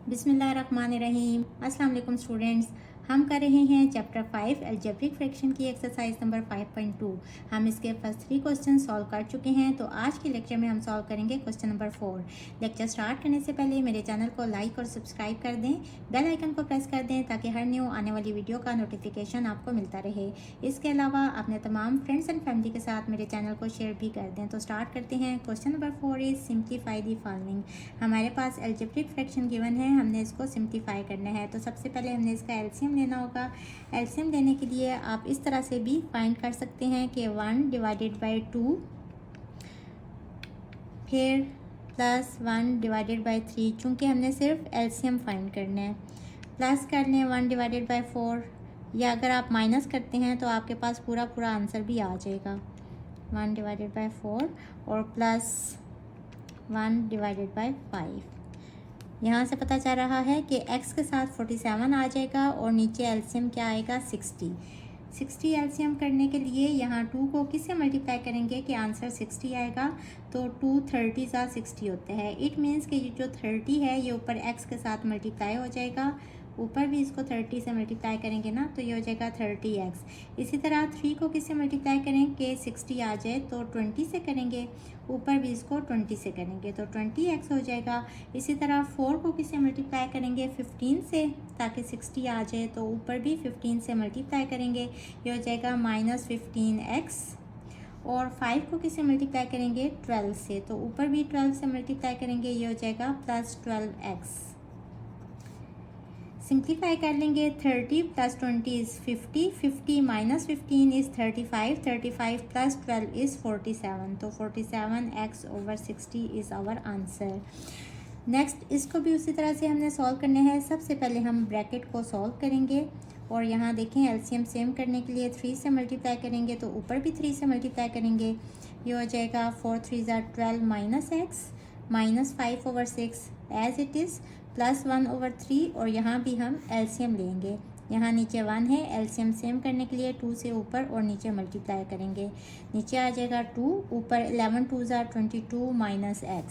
बिस्मिल्लाहिर्रहमानिर्रहीम। अस्सलाम वालेकुम स्टूडेंट्स, हम कर रहे हैं चैप्टर 5 अलजेब्रिक फ्रैक्शन की एक्सरसाइज नंबर 5.2। हम इसके फर्स्ट 3 क्वेश्चन सॉल्व कर चुके हैं। तो आज के लेक्चर में हम सॉल्व करेंगे क्वेश्चन नंबर 4। लेक्चर स्टार्ट करने से पहले मेरे चैनल को लाइक और सब्सक्राइब कर दें, बेल आइकन को प्रेस कर दें ताकि हर न्यू आने वाली वीडियो का नोटिफिकेशन आपको मिलता रहे। इसके अलावा अपने तमाम फ्रेंड्स एंड फैमिली के साथ मेरे चैनल को शेयर भी कर दें। तो स्टार्ट करते हैं। Question number 4 is simplify the following. हमारे पास अलजेब्रिक फ्रैक्शन गिवन है, हमने इसको सिंप्लीफाई करना है। तो सबसे पहले हमने इसका एलसीएम लेना होगा। एलसीएम लेने के लिए आप इस तरह से भी फाइंड कर सकते हैं कि 1 डिवाइडेड बाई 2 फिर प्लस 1 डिवाइडेड बाई 3, चूँकि हमने सिर्फ एलसीएम फाइंड करना है। प्लस कर लें 1 डिवाइडेड बाई 4, या अगर आप माइनस करते हैं तो आपके पास पूरा आंसर भी आ जाएगा। 1 डिवाइडेड बाई 4 और प्लस 1 डिवाइडेड बाई 5। यहाँ से पता चल रहा है कि x के साथ 47 आ जाएगा और नीचे एलसीएम क्या आएगा 60 एलसीएम करने के लिए यहाँ 2 को किससे मल्टीप्लाई करेंगे कि आंसर 60 आएगा। तो 2 30 सा 60 होते हैं। इट मीन्स कि ये जो 30 है ये ऊपर x के साथ मल्टीप्लाई हो जाएगा, ऊपर भी इसको 30 से मल्टीप्लाई करेंगे ना तो ये हो जाएगा 30x। इसी तरह 3 को किससे मल्टीप्लाई करें कि 60 आ जाए तो 20 से करेंगे, ऊपर भी इसको 20 से करेंगे तो 20x हो जाएगा। इसी तरह 4 को किससे मल्टीप्लाई करेंगे 15 से ताकि 60 आ जाए, तो ऊपर भी 15 से मल्टीप्लाई करेंगे, ये हो जाएगा -15x। और 5 को किससे मल्टीप्लाई करेंगे 12 से, तो ऊपर भी 12 से मल्टीप्लाई करेंगे, ये हो जाएगा +12x। सिंप्लीफाई कर लेंगे। 30 + 20 इज़ 50, 50 - 15 इज़ 35, 35 + 12 इज़ 47। तो 47x/60 is our answer. Next इसको भी उसी तरह से हमने सॉल्व करना है। सबसे पहले हम ब्रैकेट को सॉल्व करेंगे और यहाँ देखें एलसीएम सेम करने के लिए 3 से मल्टीप्लाई करेंगे तो ऊपर भी 3 से मल्टीप्लाई करेंगे, ये हो जाएगा 4 3 = 12 - x -5/6 एज इट इज़ +1/3। और यहाँ भी हम एलसीएम लेंगे। यहाँ नीचे 1 है, एलसीएम सेम करने के लिए 2 से ऊपर और नीचे मल्टीप्लाई करेंगे, नीचे आ जाएगा 2, ऊपर 11 2 = 22 - x।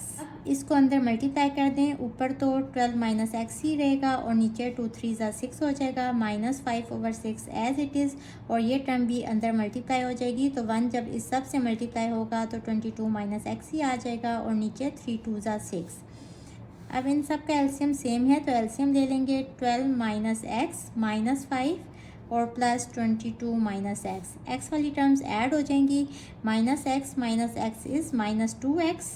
इसको अंदर मल्टीप्लाई कर दें, ऊपर तो 12 - x ही रहेगा और नीचे 2 3 = 6 हो जाएगा, -5/6 एज इट इज़। और ये टर्म भी अंदर मल्टीप्लाई हो जाएगी, तो 1 जब इस सब से मल्टीप्लाई होगा तो 22 - x ही आ जाएगा और नीचे 3 2 = 6। अब इन सब का एलसीएम सेम है तो एलसीएम ले लेंगे। 12 - x -5 और +22 - x। x वाली टर्म्स ऐड हो जाएंगी, -x - x इज़ -2x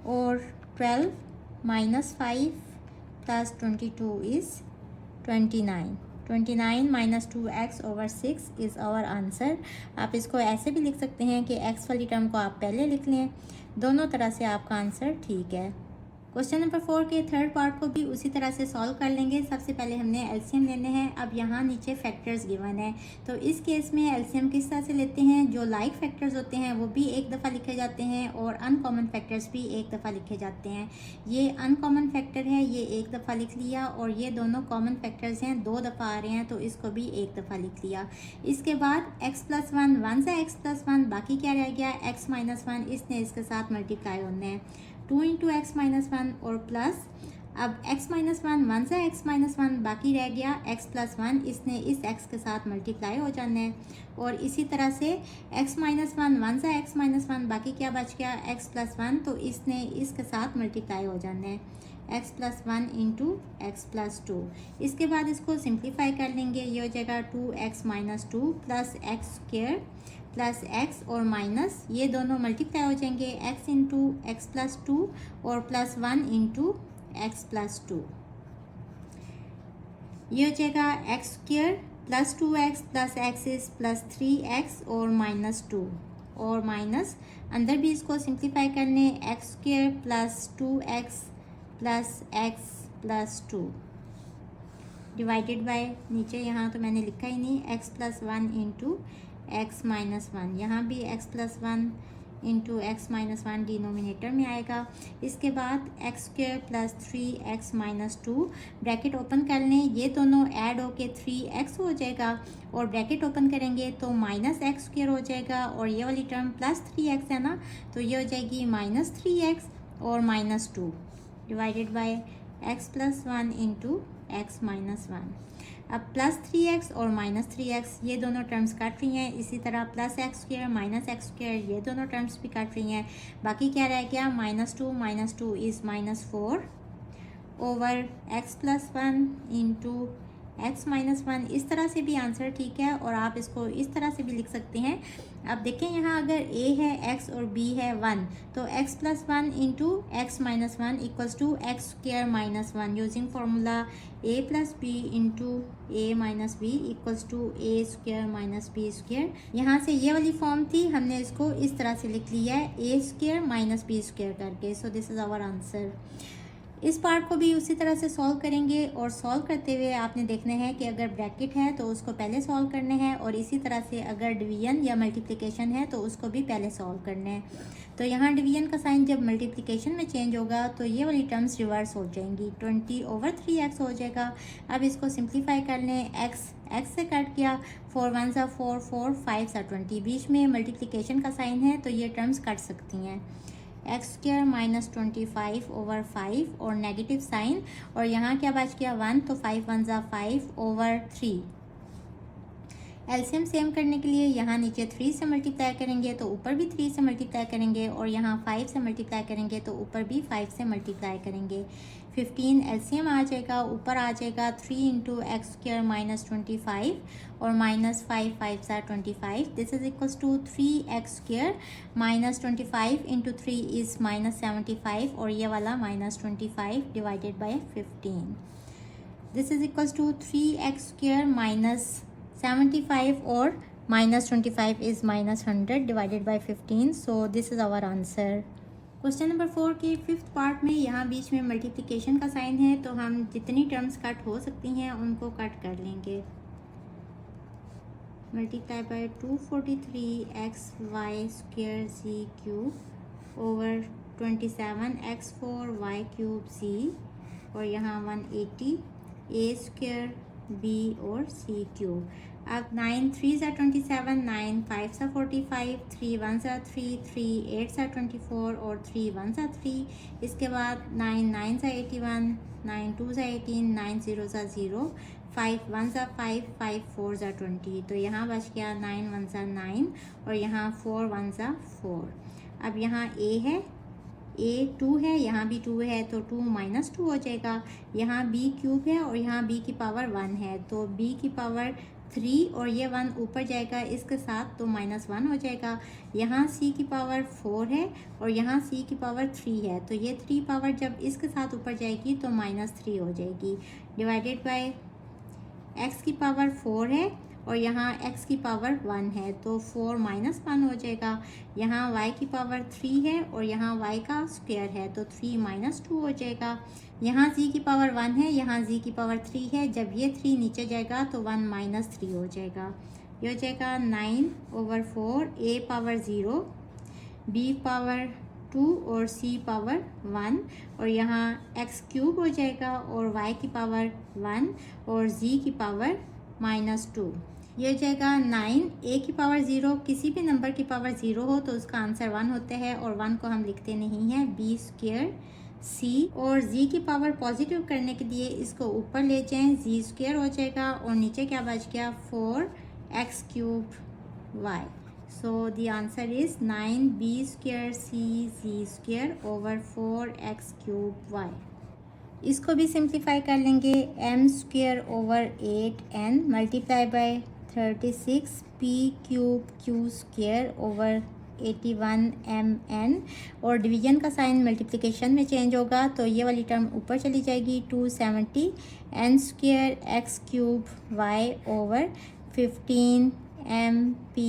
और 12 - 5 + 22 is 29। 29 - 2x/6 is our answer. आप इसको ऐसे भी लिख सकते हैं कि x वाली टर्म को आप पहले लिख लें, दोनों तरह से आपका आंसर ठीक है। क्वेश्चन नंबर 4 के थर्ड पार्ट को भी उसी तरह से सॉल्व कर लेंगे। सबसे पहले हमने एलसीएम लेने हैं। अब यहाँ नीचे फैक्टर्स गिवन है, तो इस केस में एलसीएम किस तरह से लेते हैं, जो लाइक फैक्टर्स होते हैं वो भी एक दफ़ा लिखे जाते हैं और अनकॉमन फैक्टर्स भी एक दफ़ा लिखे जाते हैं। ये अनकॉमन फैक्टर है, ये एक दफ़ा लिख लिया, और ये दोनों कॉमन फैक्टर्स हैं, 2 दफ़ा आ रहे हैं तो इसको भी एक दफ़ा लिख लिया। इसके बाद x+1 1 से x+1, बाकी क्या रह गया x-1, इसने इसके साथ मल्टीप्लाई होना है 2 × x-1 और प्लस अब x-1 1 से x-1, बाकी रह गया x+1, इसने इस x के साथ मल्टीप्लाई हो जाना है। और इसी तरह से x-1 1 से x-1, बाकी क्या बच गया x+1, तो इसने इसके साथ मल्टीप्लाई हो जाना है x+1 × x+2। इसके बाद इसको सिंप्लीफाई कर लेंगे, ये हो जाएगा 2x - 2 + x² प्लस x और माइनस, ये दोनों मल्टीप्लाई हो जाएंगे x × x+2 और +1 × x+2। ये हो जाएगा x² + 2x + x is +3x और -2 और माइनस, अंदर भी इसको सिंप्लीफाई करने x² + 2x + x+2 divided by, नीचे यहाँ तो मैंने लिखा ही नहीं, x+1 × x-1, यहाँ भी x+1 × x-1 डिनोमिनेटर में आएगा। इसके बाद x² + 3x - 2 ब्रैकेट ओपन कर लें, ये दोनों ऐड होके 3x हो जाएगा और ब्रैकेट ओपन करेंगे तो -x² हो जाएगा और ये वाली टर्म +3x है ना, तो ये हो जाएगी -3x और -2 divided by x plus one into x minus one. अब प्लस 3x और माइनस 3x ये दोनों टर्म्स कट रही हैं। इसी तरह plus x square minus x square ये दोनों टर्म्स भी कट रही हैं। बाकी क्या रह गया, minus two is -4 over x plus one into x minus one. इस तरह से भी आंसर ठीक है और आप इसको इस तरह से भी लिख सकते हैं। अब देखें यहाँ अगर a है x और b है 1 तो x plus one into x minus one equals to x square minus one using formula a plus b into a minus b equals to a square minus b square. यहाँ से ये वाली form थी, हमने इसको इस तरह से लिख लिया है a square minus b square करके। So this is our answer. इस पार्ट को भी उसी तरह से सॉल्व करेंगे और सॉल्व करते हुए आपने देखना है कि अगर ब्रैकेट है तो उसको पहले सॉल्व करना है और इसी तरह से अगर डिवीजन या मल्टीप्लिकेशन है तो उसको भी पहले सॉल्व करना है। तो यहाँ डिवीजन का साइन जब मल्टीप्लिकेशन में चेंज होगा तो ये वाली टर्म्स रिवर्स हो जाएंगी, 20/3x हो जाएगा। अब इसको सिंप्लीफाई कर लें, x से कट किया, 4 1 सा 4 4 5 सा 20, बीच में मल्टीप्लिकेशन का साइन है तो ये टर्म्स कट सकती हैं। एक्स स्क्वायर माइनस 25/5 और नेगेटिव साइन और यहाँ क्या बच गया 1 तो 5 1 ज़ा 5/3। एलसीएम सेम करने के लिए यहाँ नीचे 3 से मल्टीप्लाई करेंगे तो ऊपर भी 3 से मल्टीप्लाई करेंगे और यहाँ 5 से मल्टीप्लाई करेंगे तो ऊपर भी 5 से मल्टीप्लाई करेंगे। 15 एलसीएम आ जाएगा, ऊपर आ जाएगा 3 इंटू एक्स स्क्वायर माइनस 25 और माइनस 5 5 सा 25। This is equals to 3x square minus 25 into 3 is minus 75 और ये वाला minus 25 divided by 15। This is equals to 3x square minus 75 और minus 25 is minus 100 divided by 15। So this is our answer. Question number 4 के 5th part में यहाँ बीच में multiplication का sign है तो हम जितनी टर्म्स कट हो सकती हैं उनको कट कर लेंगे। Multiply by 243 xy square z cube over 27x4 y cube z और यहाँ 180 a स्क्वायर b और c क्यूब। अब 9 3 सा 27, 9 5 सा 45, 3 1 सा 3, 3 8 सा 24 और 3 1 सा 3। इसके बाद 9 9 सा 81, 9 2 सा 18, 9 0 सा 0, 5 1 सा 5, 5 4 सा 20। तो यहाँ बच गया 9 1 सा 9 और यहाँ 4 1 सा 4। अब यहाँ a है, a 2 है, यहाँ भी 2 है तो 2 माइनस 2 हो जाएगा। यहाँ b क्यूब है और यहाँ b की पावर 1 है तो b की पावर 3 और ये 1 ऊपर जाएगा इसके साथ तो -1 हो जाएगा। यहाँ c की पावर 4 है और यहाँ c की पावर 3 है तो ये 3 पावर जब इसके साथ ऊपर जाएगी तो -3 हो जाएगी डिवाइडेड बाय x की पावर 4 है और यहाँ x की पावर 1 है तो 4 -1 हो जाएगा। यहाँ y की पावर 3 है और यहाँ y का स्क्वायर है तो 3 -2 हो जाएगा। यहाँ z की पावर 1 है, यहाँ z की पावर 3 है, जब ये 3 नीचे जाएगा तो 1 -3 हो जाएगा। ये हो जाएगा 9/4 a पावर 0 b पावर 2 और c पावर 1 और यहाँ x क्यूब हो जाएगा और y की पावर 1 और z की पावर -2। ये हो जाएगा 9 a की पावर 0, किसी भी नंबर की पावर 0 हो तो उसका आंसर 1 होता है और 1 को हम लिखते नहीं हैं। b स्क्वायर c और z की पावर पॉजिटिव करने के लिए इसको ऊपर ले जाएं, z स्क्वायर हो जाएगा और नीचे क्या बच गया 4x cube y। So the answer is 9b square c z square over 4x cube y। इसको भी सिंप्लीफाई कर लेंगे, m square over 8n multiply by 36 p cube q square over 81 mn और डिवीजन का साइन मल्टीप्लिकेशन में change होगा तो ये वाली टर्म ऊपर चली जाएगी 270 n square x cube y over 15 m p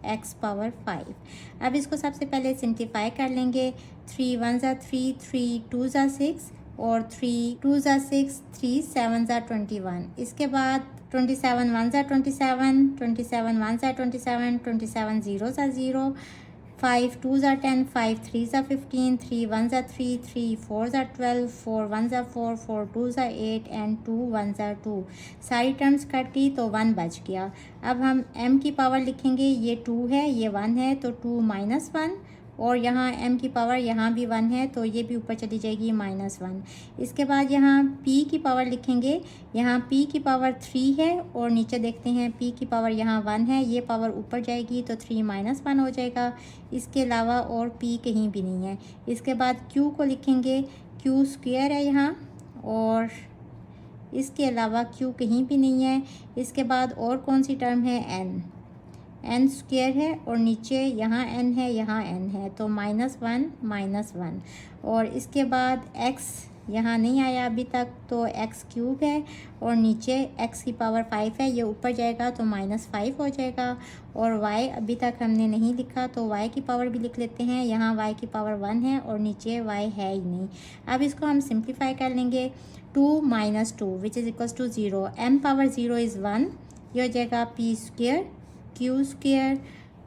x power 5। अब इसको सबसे पहले सिंप्लीफाई कर लेंगे, 3 1 ज़ा 3, 3 2 ज़ा 6 और 3 2 ज़ा 6, 3 7 ज़ा 21। इसके बाद 27 1 ज़ा 27, 27 1 ज़ा 27, 27 0 ज़ा 0, 5 2 ज़ा 10, 5 3 ज़ा 15, 3 1 ज़ा 3, 3 4 ज़ा 12, 4 1 ज़ा 4, 4 2 ज़ा 8 एंड 2 1 ज़ा 2। सारी टर्म्स कट गई तो 1 बच गया। अब हम m की पावर लिखेंगे, ये 2 है ये 1 है तो 2 -1 और यहाँ m की पावर यहाँ भी 1 है तो ये भी ऊपर चली जाएगी -1। इसके बाद यहाँ p की पावर लिखेंगे, यहाँ p की पावर 3 है और नीचे देखते हैं p की पावर यहाँ 1 है, ये पावर ऊपर जाएगी तो 3 - 1 हो जाएगा। इसके अलावा और p कहीं भी नहीं है। इसके बाद q को लिखेंगे, q स्क्वायर है यहाँ और इसके अलावा q कहीं भी नहीं है। इसके बाद और कौन सी टर्म है, n स्क्वायर है और नीचे यहाँ n है, यहाँ n है तो -1 -1। और इसके बाद x यहाँ नहीं आया अभी तक तो x क्यूब है और नीचे x की पावर 5 है, ये ऊपर जाएगा तो -5 हो जाएगा। और y अभी तक हमने नहीं लिखा तो y की पावर भी लिख लेते हैं, यहाँ y की पावर 1 है और नीचे y है ही नहीं। अब इसको हम सिंप्लीफाई कर लेंगे, 2 - 2 which is equals to 0, m power 0 is 1, ये हो जाएगा p square q square,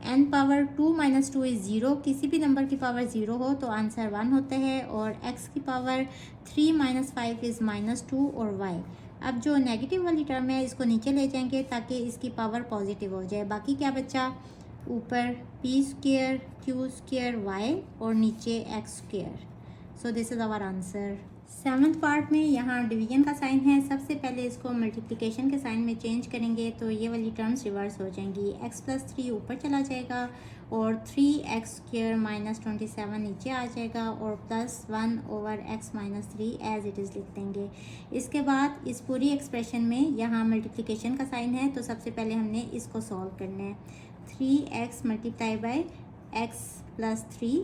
n power 2 - 2 is 0, किसी भी नंबर की पावर 0 हो तो आंसर 1 होता है। और x की पावर 3 - 5 इज़ -2 और y। अब जो नेगेटिव वाली टर्म है इसको नीचे ले जाएंगे ताकि इसकी पावर पॉजिटिव हो जाए। बाकी क्या बचा, ऊपर p square q square y और नीचे x square. So this is our answer. 7th part में यहाँ डिवीजन का साइन है, सबसे पहले इसको मल्टीप्लिकेशन के साइन में चेंज करेंगे तो ये वाली टर्म्स रिवर्स हो जाएंगी। x + 3 ऊपर चला जाएगा और 3x² - 27 नीचे आ जाएगा और +1/x - 3 एज इट इज़ लिख देंगे। इसके बाद इस पूरी एक्सप्रेशन में यहाँ मल्टीप्लिकेशन का साइन है तो सबसे पहले हमने इसको सॉल्व करना है। 3x × x + 3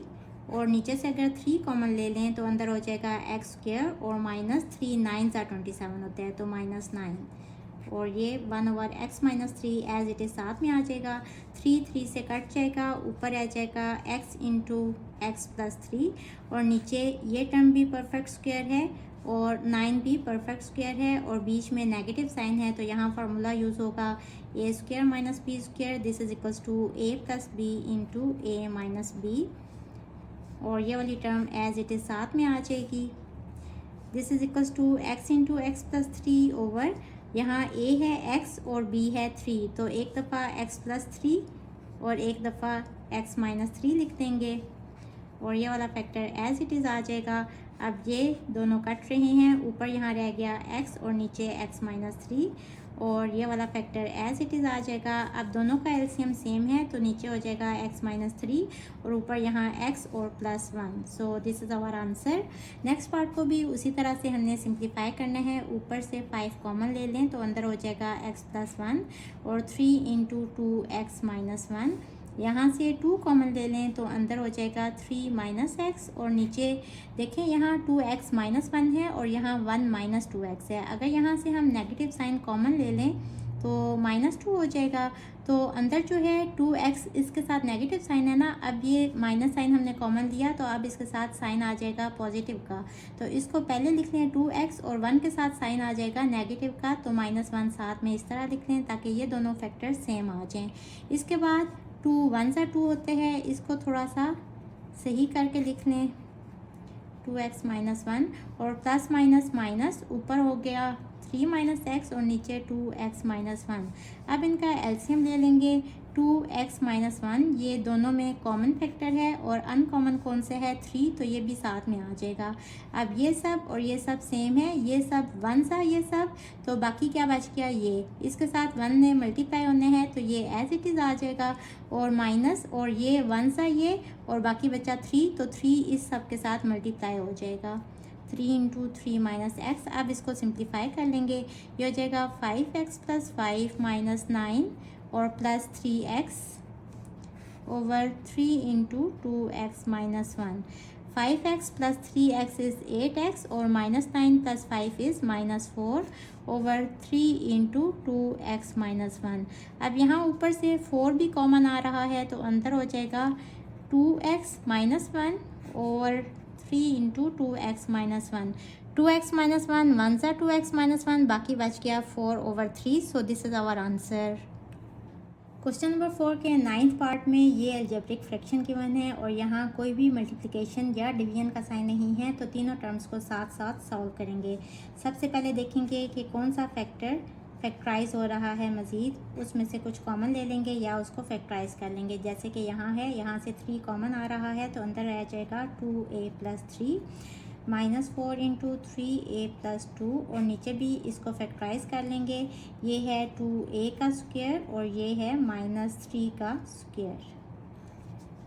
और नीचे से अगर 3 कॉमन ले लें तो अंदर हो जाएगा x² और -3 9 × 27 होता है तो -9 और ये 1/x - 3 एज इट इज़ साथ में आ जाएगा। 3 से कट जाएगा, ऊपर आ जाएगा x × x + 3 और नीचे ये टर्म भी परफेक्ट स्क्वायर है और 9 भी परफेक्ट स्क्वायर है और बीच में नेगेटिव साइन है तो यहाँ फार्मूला यूज़ होगा a² - b², this is equals to a + b × a - b और ये वाली टर्म एज इट इज़ साथ में आ जाएगी। This is equals to x × x + 3 over यहाँ a है x और b है 3 तो एक दफ़ा x + 3 और एक दफ़ा x - 3 लिख देंगे और ये वाला फैक्टर एज इट इज़ आ जाएगा। अब ये दोनों कट रहे हैं, ऊपर यहाँ रह गया x और नीचे x - 3 और ये वाला फैक्टर एज इट इज़ आ जाएगा। अब दोनों का एलसीएम सेम है तो नीचे हो जाएगा x - 3 और ऊपर यहाँ x और +1। So this is our answer. Next part को भी उसी तरह से हमने सिंप्लीफाई करना है, ऊपर से 5 कॉमन ले लें तो अंदर हो जाएगा x + 1 और 3 × 2x - 1, यहाँ से 2 कॉमन ले लें तो अंदर हो जाएगा 3 - x और नीचे देखें यहाँ 2x - 1 है और यहाँ 1 - 2x है। अगर यहाँ से हम नेगेटिव साइन कॉमन ले लें तो -2 हो जाएगा तो अंदर जो है 2x इसके साथ नेगेटिव साइन है ना, अब ये माइनस साइन हमने कॉमन लिया तो अब इसके साथ साइन आ जाएगा पॉजिटिव का तो इसको पहले लिख लें 2x और 1 के साथ साइन आ जाएगा नेगेटिव का तो -1 साथ में इस तरह लिख लें ताकि ये दोनों फैक्टर सेम आ जाएं। इसके बाद 2 1 सा 2 होते हैं, इसको थोड़ा सा सही करके लिख लें 2x - 1 और प्लस माइनस माइनस ऊपर हो गया 3 - x और नीचे 2x - 1। अब इनका एलसीएम ले लेंगे 2x - 1, ये दोनों में कॉमन फैक्टर है और अनकॉमन कौन से है 3 तो ये भी साथ में आ जाएगा। अब ये सब और ये सब सेम है, ये सब 1 सा ये सब तो बाकी क्या बच गया, ये इसके साथ 1 ने मल्टीप्लाई होने हैं तो ये एज इट इज़ आ जाएगा और माइनस और ये 1 सा ये और बाकी बचा 3 तो 3 इस सब के साथ मल्टीप्लाई हो जाएगा 3 × 3 - x। अब इसको सिंप्लीफाई कर लेंगे, ये हो जाएगा 5x + 5 - 9 और +3x over 3 × 2x - 1। 5x + 3x is 8x और -9 + 5 इज़ -4 ओवर 3 × 2x - 1। अब यहाँ ऊपर से 4 भी कॉमन आ रहा है तो अंदर हो जाएगा 2x - 1 और 3 × 2x - 1। 2x - 1 1 सा 2x - 1 बाकी बच गया 4 over 3। So this is our answer. Question number 4 के 9th पार्ट में ये अलजेब्रिक फ्रैक्शन गिवन है और यहाँ कोई भी मल्टीप्लिकेशन या डिवीजन का साइन नहीं है तो तीनों टर्म्स को साथ साथ सॉल्व करेंगे। सबसे पहले देखेंगे कि कौन सा फैक्टर फैक्टराइज हो रहा है मज़ीद, उसमें से कुछ कॉमन ले लेंगे या उसको फैक्टराइज कर लेंगे। जैसे कि यहाँ है, यहाँ से 3 कॉमन आ रहा है तो अंदर रह जाएगा 2a+3 -4 इंटू 3a+2 और नीचे भी इसको फैक्टराइज कर लेंगे। ये है 2a का स्क्वायर और ये है -3 का स्क्वायर।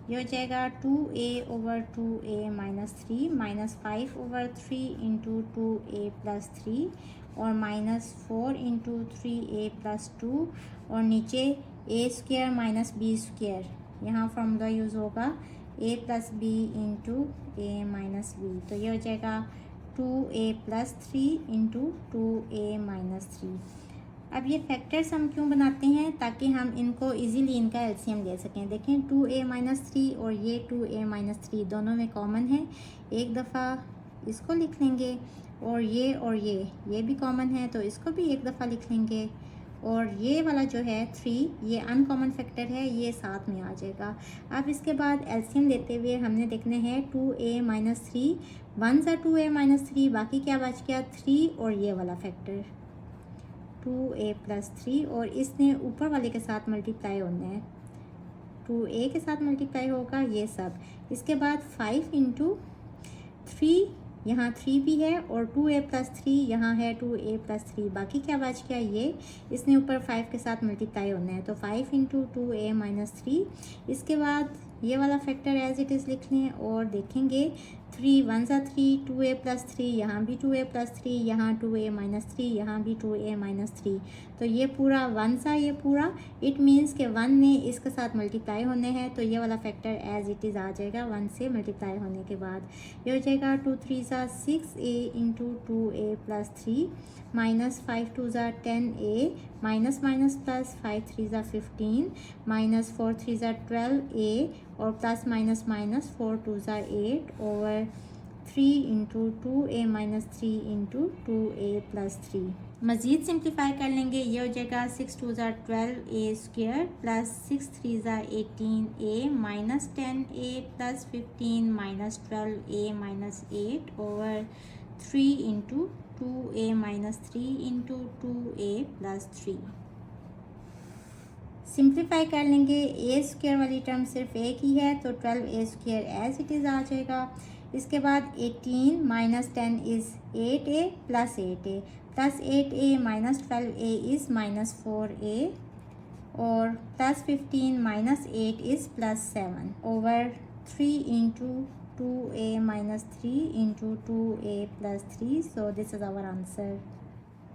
ये हो जाएगा 2a/2a-3 -5/3 इंटू 2a+3 और -4 इंटू 3a+2 और नीचे a² - b²। यहाँ फॉर्मूला यूज़ होगा a+b इंटू a-b। तो ये हो जाएगा 2a+3 इंटू 2a-3। अब ये फैक्टर्स हम क्यों बनाते हैं, ताकि हम इनको इजीली इनका एलसीएम ले सकें। देखें 2a-3 और ये 2a-3 दोनों में कॉमन है। एक दफ़ा इसको लिख लेंगे और ये भी कॉमन है तो इसको भी एक दफ़ा लिख लेंगे। और ये वाला जो है 3, ये अनकॉमन फैक्टर है, ये साथ में आ जाएगा। अब इसके बाद एलसीएम लेते हुए हमने देखने हैं 2a-3 1 सा 2a-3, बाकी क्या बच गया 3 और ये वाला फैक्टर 2a+3 और इसने ऊपर वाले के साथ मल्टीप्लाई होना है, 2a के साथ मल्टीप्लाई होगा ये सब। इसके बाद 5 इंटू 3, यहाँ 3 भी है और 2a+3 यहाँ है 2a+3, बाकी क्या बच गया ये, इसने ऊपर 5 के साथ मल्टीप्लाई होना है तो 5 इंटू 2a-3। इसके बाद ये वाला फैक्टर एज इट इज़ लिख लें और देखेंगे 3 1 सा 3 2a+3, यहाँ भी 2a+3, यहाँ 2a-3, यहाँ भी 2a-3। तो ये पूरा 1 सा, ये पूरा इट मीन्स के 1 ने इसके साथ मल्टीप्लाई होने हैं तो ये वाला फैक्टर एज इट इज़ आ जाएगा 1 से मल्टीप्लाई होने के बाद। ये हो जाएगा 2 3 सा 6a इंटू 2a+3 -5 2 ज़ा 10a माइनस प्लस 5 3 ज़ा 15 -4 3 ज़ा 12a और प्लस माइनस 4 2 ज़ा 8 over 3 into 2a-3 into 2a+3। मज़ीद सिंप्लीफाई कर लेंगे। ये हो जाएगा 6 2 ज़ा 12a² प्लस 6 3 ज़ा 18a minus 10a plus 15 minus 12a-8 over 3 into 2a-3 into 2a+3। Simplify कर लेंगे। a² वाली टर्म सिर्फ एक ही है तो 12a² एज इट इज़ आ जाएगा। इसके बाद 18 minus 10 is 8a plus 8a plus 8a minus 12a is -4a और plus 15 minus 8 is +7 over 3 into 2a-3 into 2a+3। So this is our answer.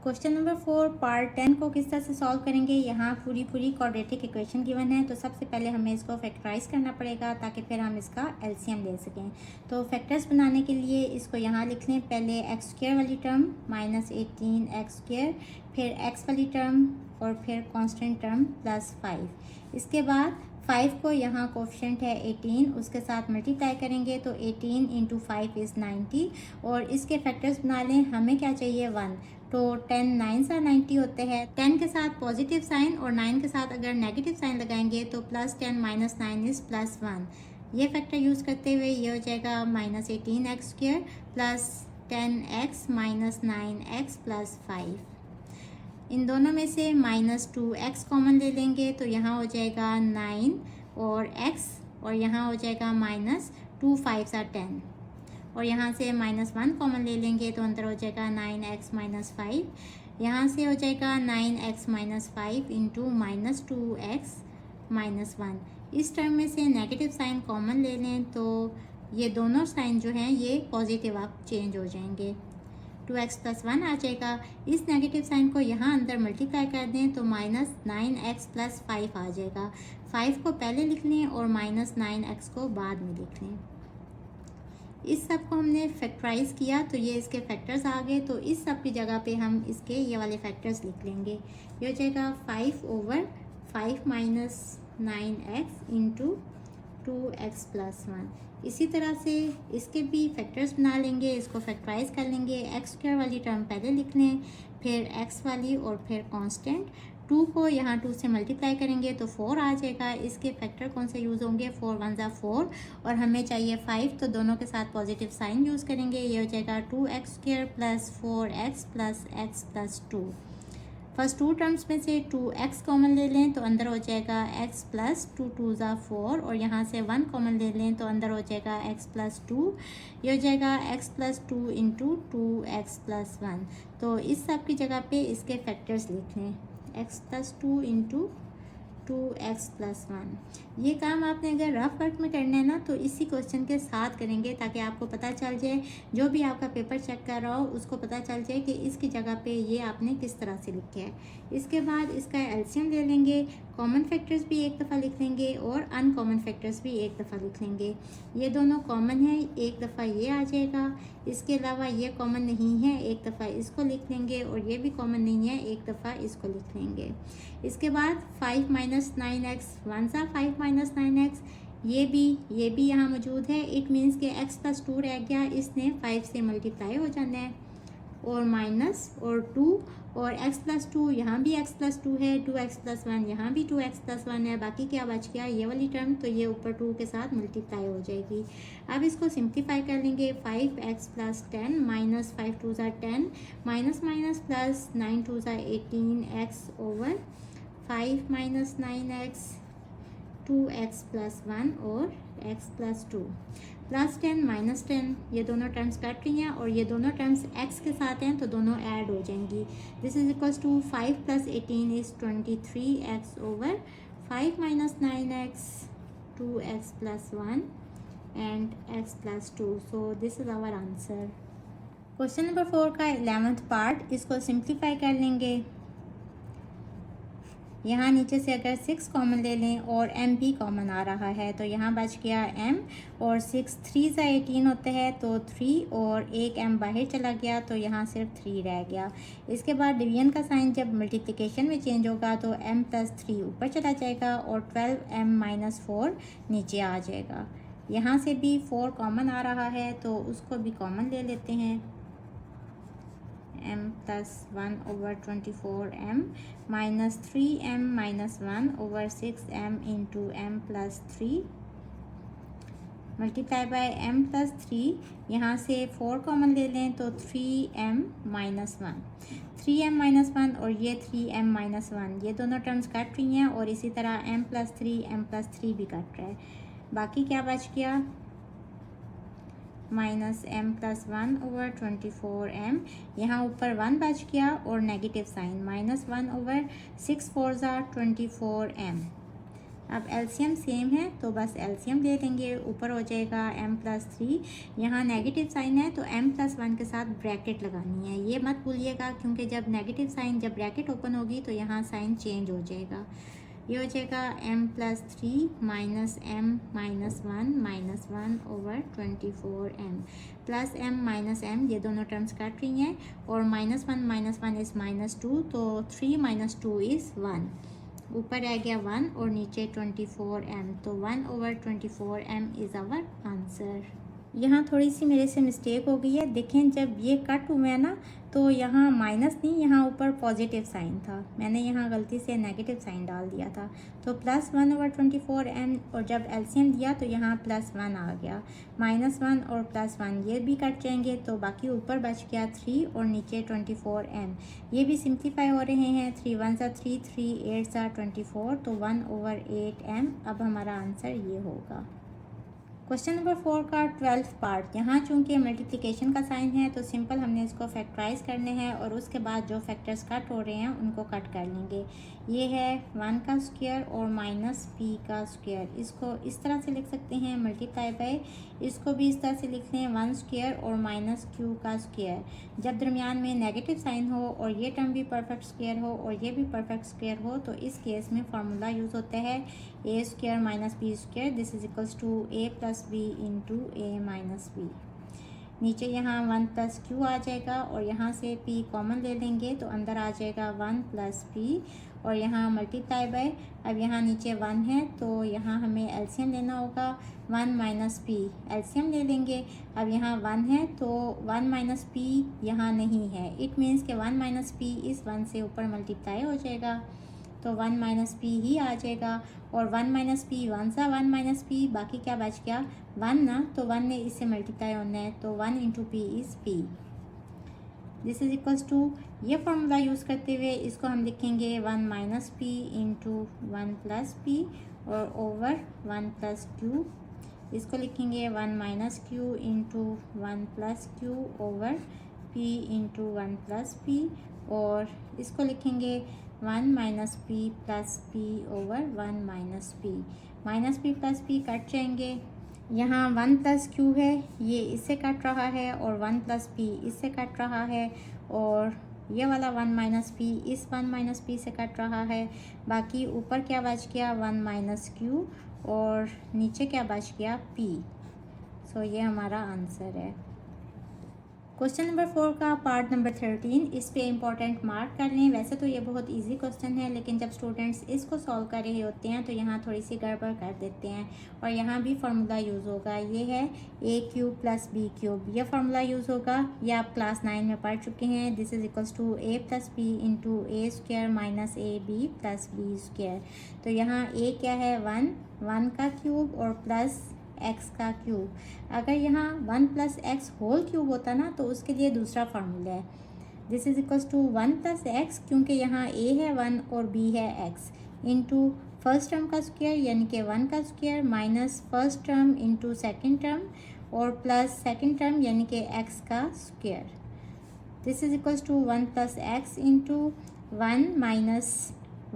Question number 4 part 10 को किस तरह से solve करेंगे। यहाँ पूरी क्वाड्रेटिक इक्वेशन गिवन है तो सबसे पहले हमें इसको फैक्टराइज करना पड़ेगा ताकि फिर हम इसका एलसीएम ले सकें। तो फैक्टर्स बनाने के लिए इसको यहाँ लिख लें। पहले x² वाली टर्म -18x², फिर x वाली टर्म और फिर कांस्टेंट टर्म +5। इसके बाद 5 को यहाँ कोफिशिएंट है 18, उसके साथ मल्टीप्लाई करेंगे तो 18 इंटू 5 इज़ 90 और इसके फैक्टर्स बना लें। हमें क्या चाहिए 1, तो 10 9 सा 90 होते हैं। 10 के साथ पॉजिटिव साइन और 9 के साथ अगर नेगेटिव साइन लगाएंगे तो +10 - 9 इज़ +1। ये फैक्टर यूज़ करते हुए ये हो जाएगा -18x² plus 10x minus 9x plus 5। इन दोनों में से -2x कॉमन ले लेंगे तो यहाँ हो जाएगा 9 और x और यहाँ हो जाएगा -2 5 सा 10 और यहाँ से -1 कॉमन ले लेंगे तो अंदर हो जाएगा 9x - 5। यहाँ से हो जाएगा 9x - 5 इंटू -2x - 1। इस टर्म में से नेगेटिव साइन कॉमन ले लें तो ये दोनों साइन जो हैं ये पॉजिटिव आप चेंज हो जाएंगे, 2x + 1 आ जाएगा। इस नेगेटिव साइन को यहाँ अंदर मल्टीप्लाई कर दें तो -9x + 5 आ जाएगा। 5 को पहले लिख लें और -9x को बाद में लिख लें। इस सब को हमने फैक्टराइज किया तो ये इसके फैक्टर्स आ गए, तो इस सब की जगह पे हम इसके ये वाले फैक्टर्स लिख लेंगे। ये हो जाएगा 5/5 - 9x इंटू 2x + 1। इसी तरह से इसके भी फैक्टर्स बना लेंगे, इसको फैक्टराइज कर लेंगे। x² वाली टर्म पहले लिख लें, फिर x वाली और फिर कांस्टेंट। 2 को यहाँ 2 से मल्टीप्लाई करेंगे तो 4 आ जाएगा। इसके फैक्टर कौन से यूज़ होंगे, 4 1 ज़ा 4 और हमें चाहिए 5 तो दोनों के साथ पॉजिटिव साइन यूज़ करेंगे। ये हो जाएगा 2x² + 4x + x + 2। First to terms में से 2x कॉमन ले लें तो अंदर हो जाएगा x प्लस 2 2 ज़ा 4 और यहाँ से 1 कॉमन ले लें तो अंदर हो जाएगा x प्लस 2। ये हो जाएगा x plus 2 into 2x plus 1। तो इस सब की जगह पे इसके फैक्टर्स लिख लें, x plus 2 into 2x plus 1। ये काम आपने अगर रफ वर्क में करना है ना तो इसी क्वेश्चन के साथ करेंगे ताकि आपको पता चल जाए, जो भी आपका पेपर चेक कर रहा हो उसको पता चल जाए कि इसकी जगह पे ये आपने किस तरह से लिखा है। इसके बाद इसका एलसीएम ले लेंगे, कॉमन फैक्टर्स भी एक दफ़ा लिख लेंगे और अनकॉमन फैक्टर्स भी एक दफ़ा लिख लेंगे। ये दोनों कॉमन है, एक दफ़ा ये आ जाएगा। इसके अलावा ये कॉमन नहीं है, एक दफ़ा इसको लिख लेंगे और ये भी कॉमन नहीं है, एक दफ़ा इसको लिख लेंगे। इसके बाद 5 माइनस 9x 1 सा 5 माइनस 9x, ये भी यहाँ मौजूद है। इट मीन्स के x प्लस 2 रह गया, इसने 5 से मल्टीप्लाई हो जाना है और माइनस और 2 और x प्लस 2, यहाँ भी x प्लस 2 है, 2x प्लस 1, यहाँ भी 2x प्लस 1 है। बाकी क्या बच गया, ये वाली टर्म, तो ये ऊपर 2 के साथ मल्टीप्लाई हो जाएगी। अब इसको सिंप्लीफाई कर लेंगे, 5x प्लस 10 माइनस 5 2 ज़ा 10 माइनस माइनस प्लस 9 2 ज़ा 18x over 5 minus 9x 2x plus 1 और x प्लस 2 प्लस 10 माइनस 10, ये दोनों टर्म्स कट रही हैं और ये दोनों टर्म्स x के साथ हैं तो दोनों ऐड हो जाएंगी। This is equals to 5 plus 18 is 23x over 5 minus 9x 2x plus 1 and x plus 2। So this is our answer. Question number 4 का 11th पार्ट, इसको सिंप्लीफाई कर लेंगे। यहाँ नीचे से अगर 6 कॉमन ले लें और m भी कॉमन आ रहा है तो यहाँ बच गया m और 6 3 ज़ा 18 होते हैं तो 3 और एक m बाहर चला गया तो यहाँ सिर्फ 3 रह गया। इसके बाद डिवीजन का साइन जब मल्टीप्लिकेशन में चेंज होगा तो m प्लस 3 ऊपर चला जाएगा और 12m माइनस 4 नीचे आ जाएगा। यहाँ से भी 4 कॉमन आ रहा है तो उसको भी कॉमन ले लेते हैं, m plus 1 over 24m minus 3m minus 1 over 6m into m plus 3 multiply by m plus 3। यहाँ से 4 कॉमन ले लें तो 3m माइनस 1, 3m माइनस 1 और ये 3m माइनस 1, ये दोनों टर्म्स कट रही हैं और इसी तरह m प्लस 3 भी कट रहा है। बाकी क्या बच गया, minus m plus 1 over 24m, यहाँ ऊपर 1 बच गया और नेगेटिव साइन माइनस 1 ओवर 6 4 ज़ा 24m। अब एलसीएम सेम है तो बस एलसीएम ले लेंगे, ऊपर हो जाएगा m प्लस 3, यहाँ नेगेटिव साइन है तो m प्लस 1 के साथ ब्रैकेट लगानी है, ये मत भूलिएगा क्योंकि जब नेगेटिव साइन जब ब्रैकेट ओपन होगी तो यहाँ साइन चेंज हो जाएगा। ये हो जाएगा m plus 3 minus m minus 1 over 24m plus m minus m, ये दोनों टर्म्स कट रही हैं और माइनस 1 इज़ माइनस 2 तो 3 माइनस 2 इज़ 1, ऊपर रह गया 1 और नीचे 24m तो 1 over 24m is our answer. यहाँ थोड़ी सी मेरे से मिस्टेक हो गई है, देखें जब ये कट हुए हैं ना तो यहाँ माइनस नहीं, यहाँ ऊपर पॉजिटिव साइन था, मैंने यहाँ गलती से नेगेटिव साइन डाल दिया था तो प्लस 1 ओवर 24m और जब एलसीएम दिया तो यहाँ प्लस 1 आ गया, माइनस 1 और प्लस 1 ये भी कट जाएंगे तो बाकी ऊपर बच गया 3 और नीचे 24m, ये भी सिंप्लीफाई हो रहे हैं, 3 1 ज़ा 3 3 8 ज़ा 24 तो 1 ओवर 8m। अब हमारा आंसर ये होगा। क्वेश्चन नंबर 4 का 12th पार्ट, यहाँ चूंकि मल्टीप्लिकेशन का साइन है तो सिंपल हमने इसको फैक्टराइज करने हैं और उसके बाद जो फैक्टर्स कट हो रहे हैं उनको कट कर लेंगे। ये है 1 का स्क्वायर और माइनस p का स्क्वायर, इसको इस तरह से लिख सकते हैं मल्टीप्लाई बाय, इसको भी इस तरह से लिख लें 1 स्क्वायर और माइनस q का स्क्वायर। जब दरमियान में नेगेटिव साइन हो और ये टर्म भी परफेक्ट स्क्वायर हो और ये भी परफेक्ट स्क्वायर हो तो इस केस में फार्मूला यूज़ होता है a square minus b square, this is equals to a plus b into a minus b। नीचे यहाँ 1 प्लस q आ जाएगा और यहाँ से p कॉमन ले लेंगे तो अंदर आ जाएगा 1 प्लस p और यहाँ मल्टीप्लाई बाय, अब यहाँ नीचे 1 है तो यहाँ हमें एलसीएम लेना होगा, 1 माइनस p एलसीएम ले लेंगे। अब यहाँ 1 है तो 1 माइनस p यहाँ नहीं है, इट मीन्स के 1 माइनस p इस 1 से ऊपर मल्टीप्लाई हो जाएगा तो 1 माइनस p ही आ जाएगा और 1 माइनस p 1 सा 1 माइनस p, बाकी क्या बच गया 1 ना, तो 1 ने इससे मल्टीप्लाई होना है तो 1 into p is p। This is equals to, ये फार्मूला यूज़ करते हुए इसको हम लिखेंगे 1 minus p into 1 plus p और ओवर 1 प्लस क्यू। इसको लिखेंगे 1 minus q into 1 plus q over p into 1 plus p, और इसको लिखेंगे 1 minus p plus p over 1 minus p. Minus p plus p cut जाएंगे, यहाँ 1 प्लस क्यू है ये इससे कट रहा है और 1 प्लस पी इससे कट रहा है, और ये वाला 1 माइनस पी इस 1 माइनस पी से कट रहा है। बाकी ऊपर क्या बच गया 1 माइनस क्यू और नीचे क्या बच गया पी। सो ये हमारा आंसर है। क्वेश्चन नंबर 4 का पार्ट नंबर 13, इस पे इम्पॉर्टेंट मार्क कर लें। वैसे तो ये बहुत इजी क्वेश्चन है, लेकिन जब स्टूडेंट्स इसको सॉल्व कर रहे होते हैं तो यहाँ थोड़ी सी गड़बड़ कर देते हैं, और यहाँ भी फार्मूला यूज़ होगा। ये है a cube plus b cube, ये फार्मूला यूज़ होगा। ये आप क्लास 9 में पढ़ चुके हैं। This is equals to a plus b into a square minus a b plus b square. तो यहाँ ए क्या है 1 का क्यूब और प्लस एक्स का क्यूब। अगर यहाँ 1 प्लस एक्स होल क्यूब होता ना तो उसके लिए दूसरा फार्मूला है। This is equals to 1 plus x, क्योंकि यहाँ ए है 1 और बी है एक्स, इंटू फर्स्ट टर्म का स्क्वायर यानी कि 1 का square minus first term into second term और प्लस सेकेंड टर्म यानी कि एक्स का square. This is equals to 1 plus x into 1 minus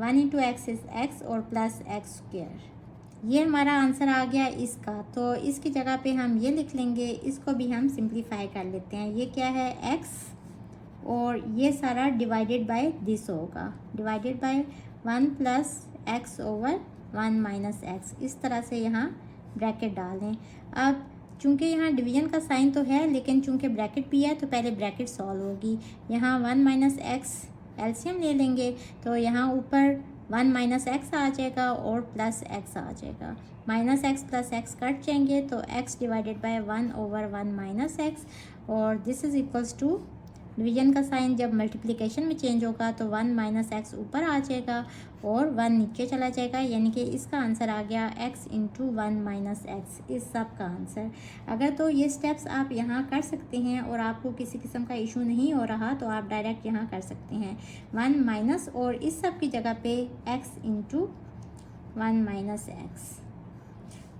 1 into x is x और प्लस एक्स स्क्वायर। ये हमारा आंसर आ गया इसका। तो इसकी जगह पे हम ये लिख लेंगे, इसको भी हम सिंप्लीफाई कर लेते हैं। ये क्या है x, और ये सारा डिवाइडेड बाय दिस होगा, divided by 1 plus x over 1 minus x. इस तरह से यहाँ ब्रैकेट डाल दें। अब चूँकि यहाँ डिवीजन का साइन तो है, लेकिन चूँकि ब्रैकेट भी है तो पहले ब्रैकेट सॉल्व होगी। यहाँ 1 माइनस एक्स एलसीएम ले लेंगे तो यहाँ ऊपर 1 माइनस एक्स आ जाएगा और प्लस एक्स आ जाएगा। Minus x plus x cut जाएंगे तो x divided by 1 over 1 minus x, और this is equals to, division का साइन जब मल्टीप्लिकेशन में चेंज होगा तो 1 माइनस एक्स ऊपर आ जाएगा और 1 नीचे चला जाएगा, यानी कि इसका आंसर आ गया x इंटू 1 माइनस एक्स, इस सब का आंसर। अगर तो ये स्टेप्स आप यहाँ कर सकते हैं और आपको किसी किस्म का इशू नहीं हो रहा तो आप डायरेक्ट यहाँ कर सकते हैं 1 माइनस और इस सब की जगह पे x इंटू 1 माइनस एक्स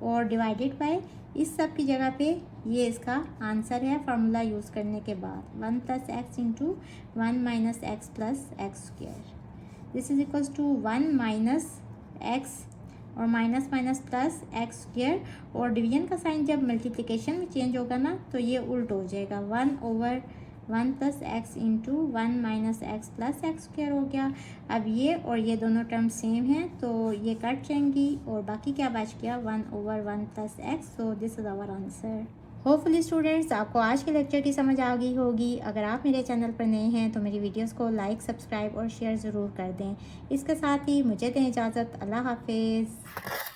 और डिवाइडेड बाय इस सब की जगह पे ये इसका आंसर है फार्मूला यूज़ करने के बाद 1 plus x into 1 minus x plus x square. This is equals to 1 minus x और minus minus plus x square, और डिवीजन का साइन जब मल्टीप्लिकेशन में चेंज होगा ना तो ये उल्ट हो जाएगा, 1 over 1 plus x into 1 minus x plus x square हो गया। अब ये और ये दोनों टर्म सेम हैं तो ये कट जाएंगी और बाकी क्या बच गया 1 over 1 plus x. So this is our answer. Hopefully students आपको आज के लेक्चर की समझ आ गई होगी। अगर आप मेरे चैनल पर नए हैं तो मेरी वीडियोस को लाइक, सब्सक्राइब और शेयर ज़रूर कर दें। इसके साथ ही मुझे दें इजाज़त। अल्लाह हाफिज़।